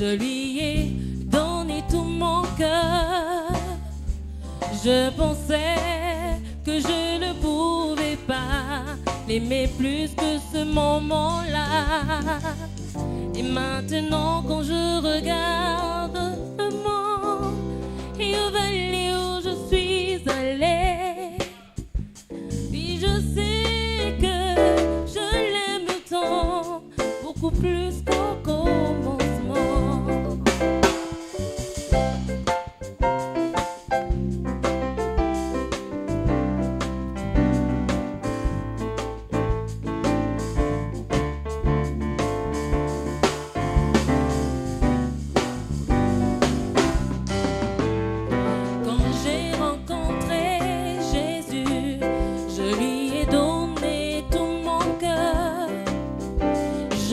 je lui ai donné tout mon cœur. Je pensais que je ne pouvais pas l'aimer plus que ce moment-là. Et maintenant quand je regarde le monde et au vallée où je suis allée, puis je sais que je l'aime tant, beaucoup plus qu'au commencement.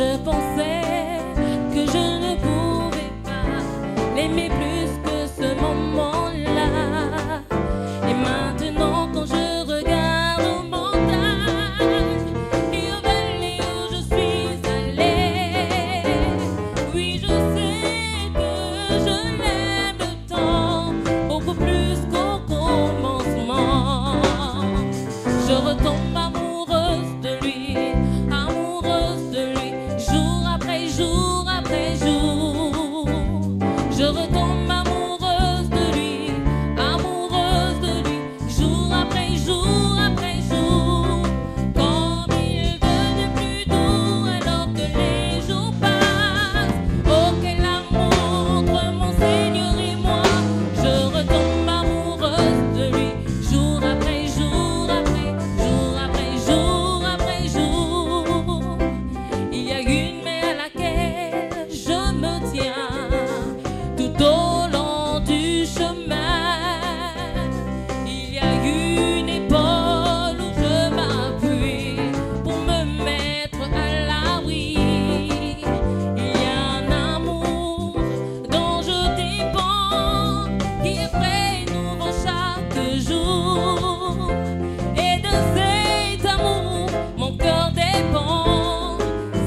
Je pensais que je ne pouvais pas l'aimer plus que ce moment-là. Et maintenant quand je regarde aux montagnes et aux vallées où je suis allée, oui je sais que je l'aime tant, beaucoup plus qu'au commencement. Je retombe amoureuse de lui, amoureuse de lui, jour après jour après jour. Je retombe amoureuse de lui, amoureuse de lui, jour après jour après jour. Comme il devient plus doux alors que les jours passent. Oh quel amour entre mon Seigneur et moi. Je retombe amoureuse de lui, jour après jour après jour après jour après jour. Il y a une main à laquelle je me tiens tout au long du chemin. Il y a une épaule où je m'appuie pour me mettre à l'abri. Il y a un amour dont je dépends, qui est frais et nouveau chaque jour. Et de cet amour, mon cœur dépend.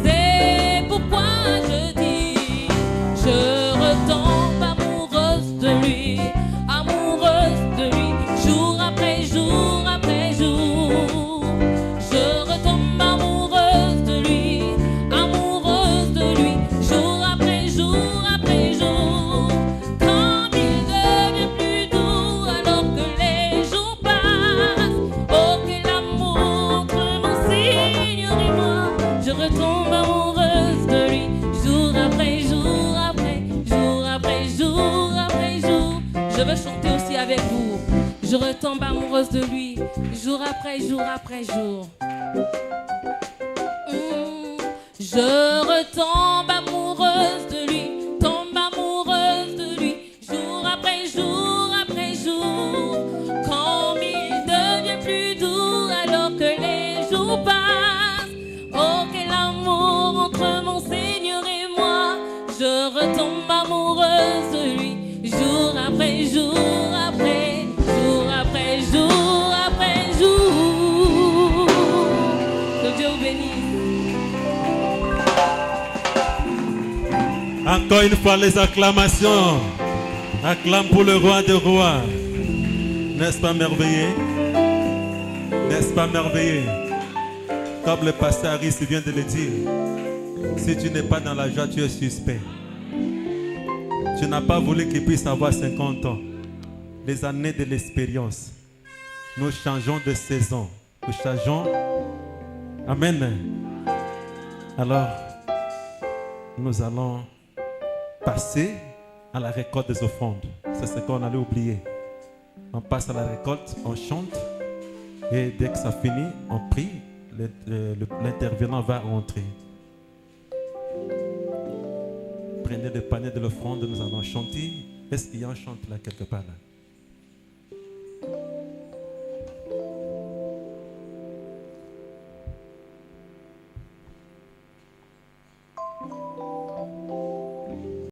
C'est pourquoi je dis, je retombe amoureuse de lui, amoureuse de lui, jour après jour après jour. Je retombe amoureuse de lui, amoureuse de lui, jour après jour après jour. Quand il devient plus doux alors que les jours passent. Oh quel amour entre mon Seigneur et moi. Je retombe amoureuse de lui, jour après jour après jour après jour après jour. Je veux chanter aussi avec vous. Je retombe amoureuse de lui, jour après jour après jour. Je retombe amoureuse de lui, tombe amoureuse de lui, jour après jour après jour. Comme il devient plus doux alors que les jours passent. Oh quel amour entre mon Seigneur et moi. Je retombe amoureuse de lui, jour après jour après jour après jour après jour. Que Dieu vous bénisse. Encore une fois les acclamations. Acclame pour le roi des rois. N'est-ce pas merveilleux? N'est-ce pas merveilleux? Comme le pasteur Harris vient de le dire, si tu n'es pas dans la joie, tu es suspect. Tu n'as pas voulu qu'il puisse avoir 50 ans. Les années de l'expérience. Nous changeons de saison. Nous changeons. Amen. Alors, nous allons passer à la récolte des offrandes. C'est ce qu'on allait oublier. On passe à la récolte, on chante. Et dès que ça finit, on prie. L'intervenant va rentrer. Prenez le panier de l'offrande, nous allons chanter. Est-ce qu'il y a un chante là quelque part là?